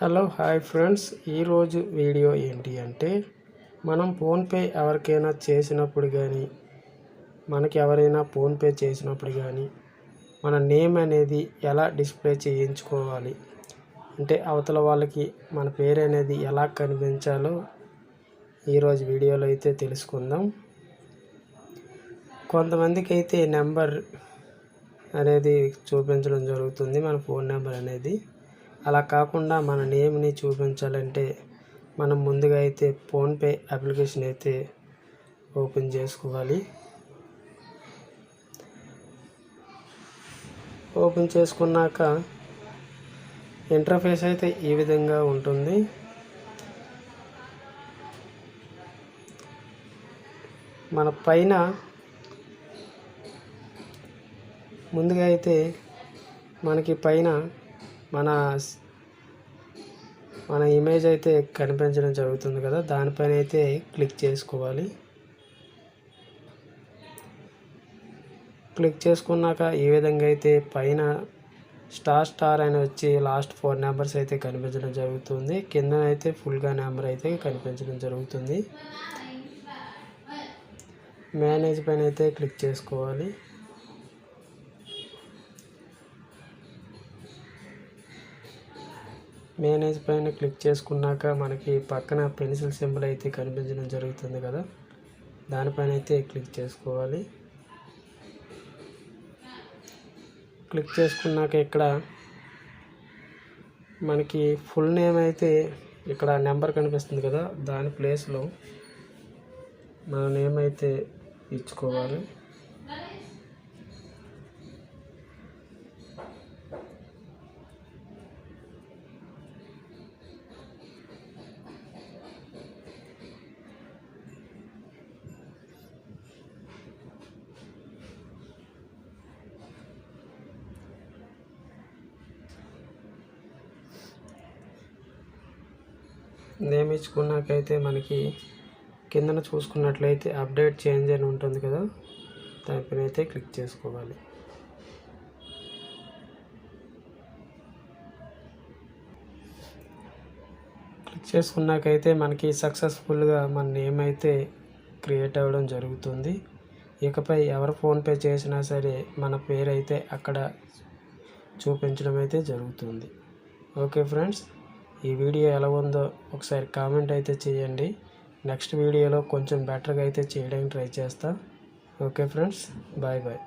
Hello hi friends, ఈరోజు video ఏంటి అంటే మనం ఫోన్పే ఎవరికైనా చేసినప్పుడు కానీ మనకి ఎవరైనా ఫోన్పే చేసినప్పుడు కానీ మన నేమ్ అనేది ఎలా డిస్ప్లే చేయించుకోవాలి అంటే అవతల వాళ్ళకి మన పేరు అనేది ఎలా కనిపించాలో ఈరోజు వీడియోలో అయితే తెలుసుకుందాం. కొంతమందికి అయితే నెంబర్ అనేది చూపించడం జరుగుతుంది, మన ఫోన్ నెంబర్ అనేది. అలా కాకుండా మన నేమ్ని చూపించాలంటే మనం ముందుగా అయితే ఫోన్పే అప్లికేషన్ అయితే ఓపెన్ చేసుకోవాలి. ఓపెన్ చేసుకున్నాక ఇంటర్ఫేస్ అయితే ఈ విధంగా ఉంటుంది. మన పైన ముందుగా అయితే మనకి పైన మన ఇమేజ్ అయితే కనిపించడం జరుగుతుంది కదా, దానిపైన అయితే క్లిక్ చేసుకోవాలి. క్లిక్ చేసుకున్నాక ఈ విధంగా అయితే పైన స్టార్ అని వచ్చి లాస్ట్ 4 నెంబర్స్ అయితే కనిపించడం జరుగుతుంది. కింద అయితే ఫుల్గా నెంబర్ అయితే కనిపించడం జరుగుతుంది. మేనేజ్ పైన అయితే క్లిక్ చేసుకోవాలి. మేనేజ్ పైన క్లిక్ చేసుకున్నాక మనకి పక్కన పెన్సిల్ సింబల్ అయితే కనిపించడం జరుగుతుంది కదా, దానిపైన అయితే క్లిక్ చేసుకోవాలి. క్లిక్ చేసుకున్నాక ఇక్కడ మనకి ఫుల్ నేమ్ అయితే ఇక్కడ నెంబర్ కనిపిస్తుంది కదా, దాని ప్లేస్లో మన నేమ్ అయితే ఇచ్చుకోవాలి. నేమ్ ఇచ్చుకున్నాకైతే మనకి కిందన చూసుకున్నట్లయితే అప్డేట్ చేంజ్ అని ఉంటుంది కదా, దానిపైన అయితే క్లిక్ చేసుకోవాలి. క్లిక్ చేసుకున్నాకైతే మనకి సక్సెస్ఫుల్గా మన నేమ్ అయితే క్రియేట్ అవ్వడం జరుగుతుంది. ఇకపై ఎవరు ఫోన్పే చేసినా సరే మన పేరు అయితే అక్కడ చూపించడం అయితే జరుగుతుంది. ఓకే ఫ్రెండ్స్, ఈ వీడియో ఎలా ఉందో ఒకసారి కామెంట్ అయితే చేయండి. నెక్స్ట్ వీడియోలో కొంచెం బెటర్గా అయితే చేయడానికి ట్రై చేస్తా. Okay friends, bye bye.